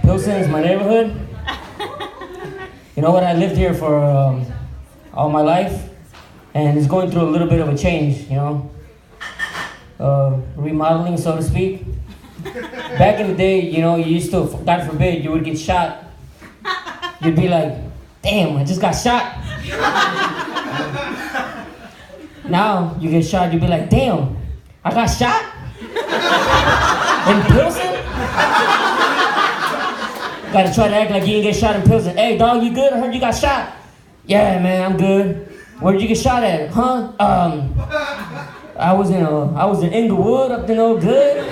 Pilsen's my neighborhood. You know what? I lived here for all my life, and it's going through a little bit of a change. Remodeling, so to speak. Back in the day, you used to, God forbid, you would get shot. You'd be like, damn, I just got shot. Now you get shot, you'd be like, damn, I got shot? In Pilsen? Gotta try to act like you didn't get shot in Pilsen. Hey, dog, you good? I heard you got shot. Yeah, man, I'm good. Where'd you get shot at? Huh? I was in Inglewood, up there no good.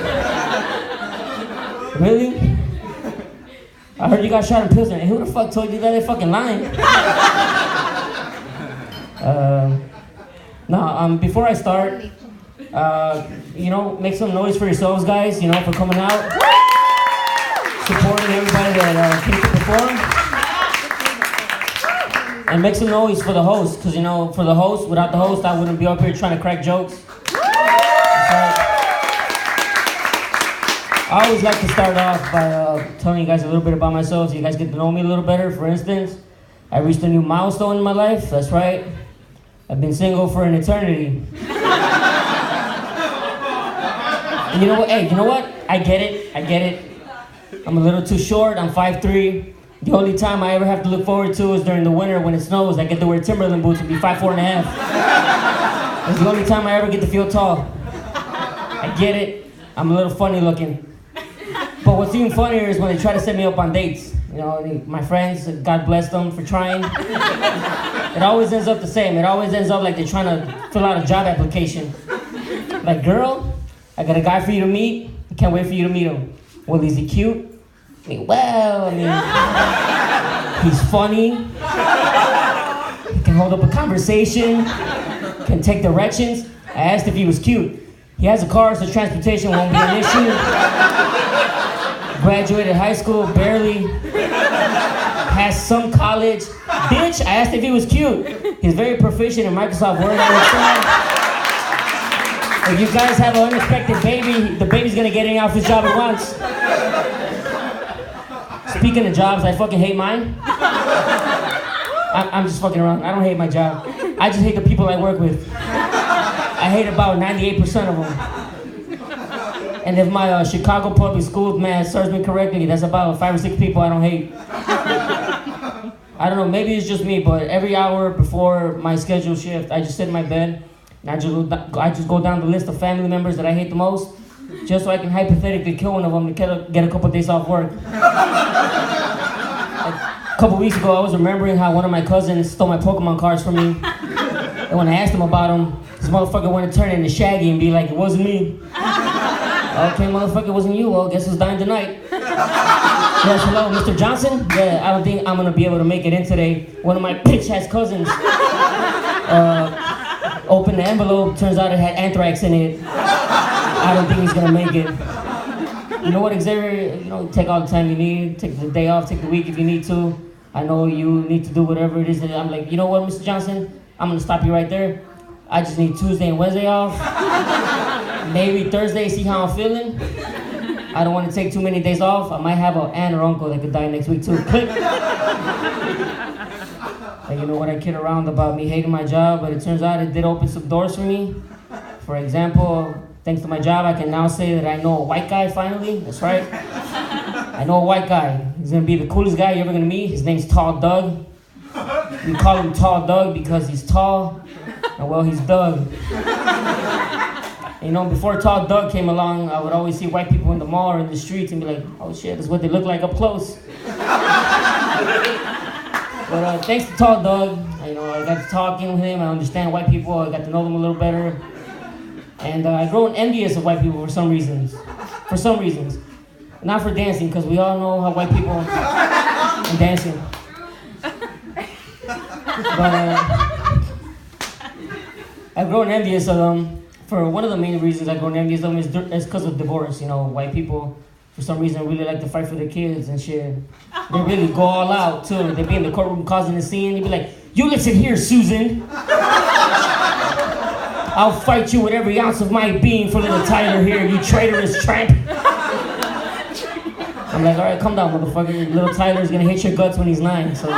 Really? I heard you got shot in Pilsen. Hey, who the fuck told you that? They're fucking lying. Before I start, make some noise for yourselves, guys, for coming out. Supporting everybody that came to perform. And make some noise for the host, because, for the host, without the host, I wouldn't be up here trying to crack jokes. I always like to start off by telling you guys a little bit about myself so you guys get to know me a little better. For instance, I reached a new milestone in my life. That's right. I've been single for an eternity. And you know what? Hey, you know what? I get it. I'm a little too short. I'm 5'3". The only time I ever have to look forward to is during the winter when it snows. I get to wear Timberland boots and be 5'4.5". It's the only time I ever get to feel tall. I get it. I'm a little funny looking. But what's even funnier is when they try to set me up on dates. My friends, God bless them for trying. It always ends up the same. It always ends up like they're trying to fill out a job application. Like, girl, I got a guy for you to meet. I can't wait for you to meet him. Well, is he cute? He's funny. He can hold up a conversation. Can take directions. I asked if he was cute. He has a car, so transportation won't be an issue. Graduated high school, barely. Has some college. Bitch, I asked if he was cute. He's very proficient in Microsoft Word and Excel. If you guys have an unexpected baby, the baby's gonna get any off his job at once. Speaking of jobs, I fucking hate mine. I'm just fucking around. I don't hate my job. I just hate the people I work with. I hate about 98% of them. And if my Chicago public school math serves me correctly, that's about 5 or 6 people I don't hate. I don't know, maybe it's just me, but every hour before my scheduled shift, I just sit in my bed and I just go down the list of family members that I hate the most, just so I can hypothetically kill one of them to get a couple days off work. A couple weeks ago, I was remembering how one of my cousins stole my Pokemon cards from me. And when I asked him about them, this motherfucker wanted to turn into Shaggy and be like, it wasn't me. Okay, motherfucker, it wasn't you. Well, guess who's dying tonight? Yes, hello, Mr. Johnson? Yeah, I don't think I'm gonna be able to make it in today. One of my bitch-ass cousins opened the envelope. Turns out it had anthrax in it. I don't think he's gonna make it. You know what, Xavier? Take all the time you need. Take the day off, take the week if you need to. I know you need to do whatever it is that I'm like, you know what, Mr. Johnson? I'm gonna stop you right there. I just need Tuesday and Wednesday off. Maybe Thursday, see how I'm feeling. I don't want to take too many days off. I might have an aunt or uncle that could die next week too. Click. You know what, I kid around about me hating my job, but it turns out it did open some doors for me. For example, thanks to my job, I can now say that I know a white guy finally. That's right. I know a white guy. He's gonna be the coolest guy you're ever gonna meet. His name's Tall Doug. We call him Tall Doug because he's tall, and well, he's Doug. Before Tall Doug came along, I would always see white people in the mall or in the streets and be like, oh shit, that's what they look like up close. But thanks to Tall Doug, I got to talking with him, I understand white people, I got to know them a little better. And I've grown envious of white people for some reasons. Not for dancing, because we all know how white people are dancing. But I've grown envious of them. For one of the main reasons I've grown envious of them is because of divorce. White people, for some reason, really like to fight for their kids and shit. They really go all out, too. They be in the courtroom causing a scene. They be like, you listen here, Susan. I'll fight you with every ounce of my being for little Tyler here, you traitorous tramp. I'm like, all right, calm down, motherfucker. Little Tyler's gonna hit your guts when he's 9. So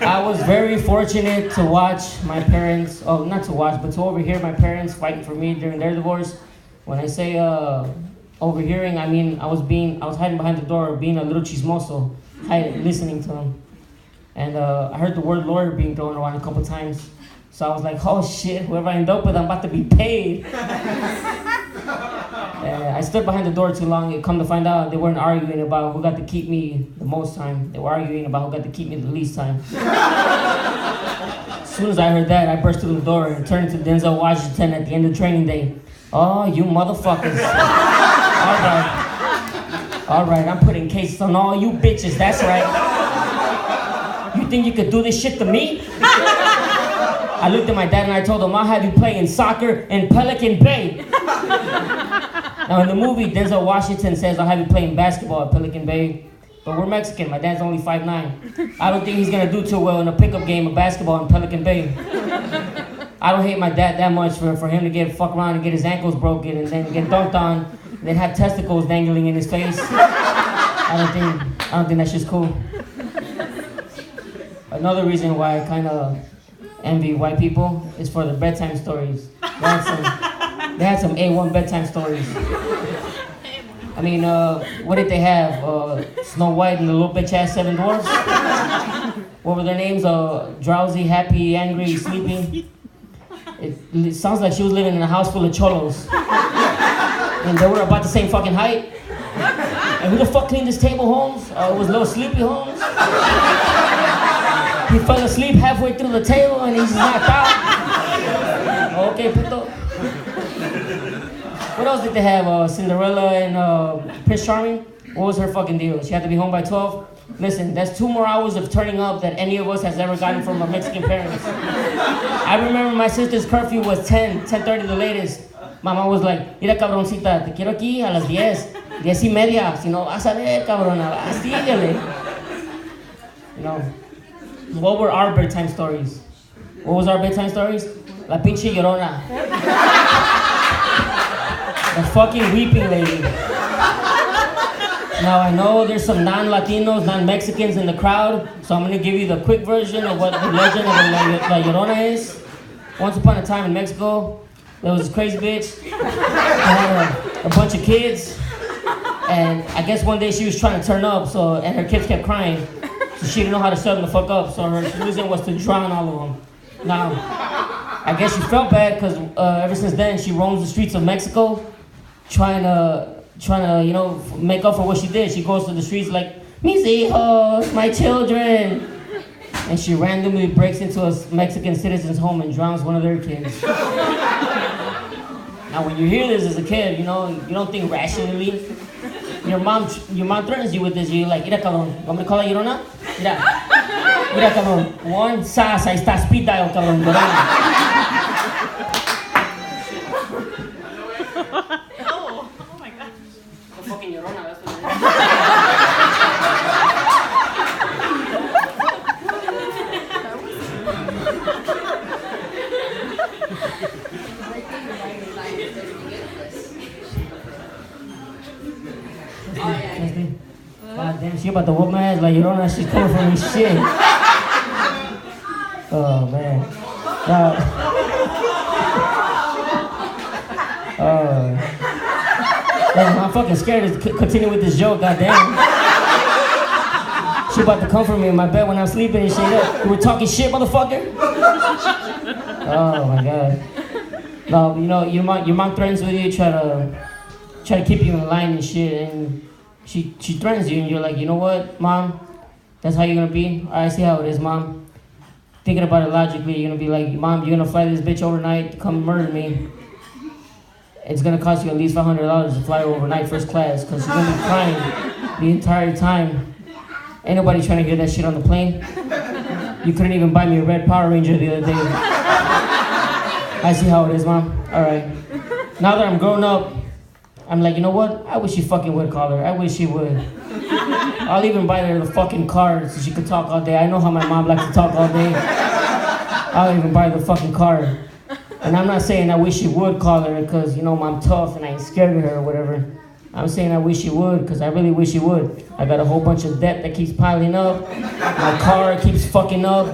I was very fortunate to watch my parents, not to watch, but to overhear my parents fighting for me during their divorce. When I say overhearing, I mean I was hiding behind the door, being a little chismoso, listening to them. And I heard the word lawyer being thrown around a couple times. So I was like, oh shit, whoever I end up with, I'm about to be paid. I stood behind the door too long. It come to find out they weren't arguing about who got to keep me the most time. They were arguing about who got to keep me the least time. As soon as I heard that, I burst through the door and turned to Denzel Washington at the end of training day. Oh, you motherfuckers. All right, I'm putting cases on all you bitches, that's right. You think you could do this shit to me? I looked at my dad and I told him, I'll have you playing soccer in Pelican Bay. Now in the movie, Denzel Washington says, I'll have you playing basketball at Pelican Bay. But we're Mexican, my dad's only 5'9". I don't think he's gonna do too well in a pickup game of basketball in Pelican Bay. I don't hate my dad that much for him to fuck around and get his ankles broken and then get dunked on and then have testicles dangling in his face. I don't think that's just cool. Another reason why I kind of envy white people is for the bedtime stories. They had some A1 bedtime stories. I mean, what did they have? Snow White and the little bitch ass 7 dwarfs? What were their names? Drowsy, happy, angry, sleeping. It sounds like she was living in a house full of cholos. And they were about the same fucking height. And who the fuck cleaned this table, Holmes? It was little Sleepy Holmes. He fell asleep halfway through the table and he's knocked out. Okay, puto. What else did they have? Cinderella and Prince Charming? What was her fucking deal? She had to be home by 12? Listen, that's 2 more hours of turning up that any of us has ever gotten from our Mexican parents. I remember my sister's curfew was 10:30 the latest. My mom was like, mira cabroncita, te quiero aquí a las 10, 10:30. Si no vas a ver, cabrona, síguele. You know, what were our bedtime stories? What was our bedtime stories? La pinche llorona. The fucking weeping lady. Now I know there's some non-Latinos, non-Mexicans in the crowd, so I'm gonna give you the quick version of what the legend of La Llorona is. Once upon a time in Mexico, there was this crazy bitch that had a bunch of kids, and I guess one day she was trying to turn up, and her kids kept crying, so she didn't know how to shut them the fuck up, so her solution was to drown all of them. Now, I guess she felt bad because ever since then she roams the streets of Mexico, trying to make up for what she did. She goes to the streets like, mis hijos, my children. And she randomly breaks into a Mexican citizen's home and drowns one of their kids. Now when you hear this as a kid, you don't think rationally. Your mom threatens you with this. You're like, mira cabrón, ¿vamos a call la Llorona? Mira cabrón, 1 sas, ahí está, speed dial cabrón, Llorona. God damn, she about to whoop my ass like Llorona, she's coming for me shit. Oh man. Damn, I'm fucking scared to continue with this joke, goddamn. She about to come for me in my bed when I'm sleeping and shit. You were talking shit, motherfucker? Oh my god. No, your mom threatens with you, try to keep you in line and shit, and she threatens you, and you're like, you know what, Mom? That's how you're gonna be? I see how it is, Mom. Thinking about it logically, you're gonna be like, Mom, you're gonna fly this bitch overnight to come murder me. It's gonna cost you at least $500 to fly her overnight first class, because she's gonna be crying the entire time. Ain't nobody trying to hear that shit on the plane. You couldn't even buy me a red Power Ranger the other day. I see how it is, Mom. Alright. Now that I'm grown up, I'm like, you know what? I wish she fucking would call her. I wish she would. I'll even buy her the fucking card so she could talk all day. I know how my mom likes to talk all day. I'll even buy her the fucking card. And I'm not saying I wish she would call her because, I'm tough and I ain't scared of her or whatever. I'm saying I wish you would, because I really wish you would. I got a whole bunch of debt that keeps piling up. My car keeps fucking up.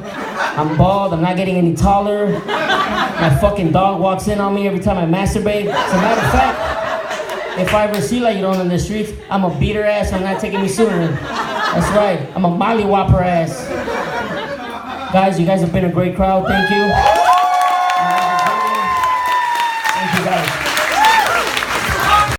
I'm bald, I'm not getting any taller. My fucking dog walks in on me every time I masturbate. As a matter of fact, if I ever see La Llorona in the streets, I'm a beat her ass, I'm not taking me sooner. That's right, I'm a mollywopper ass. Guys, you guys have been a great crowd, thank you.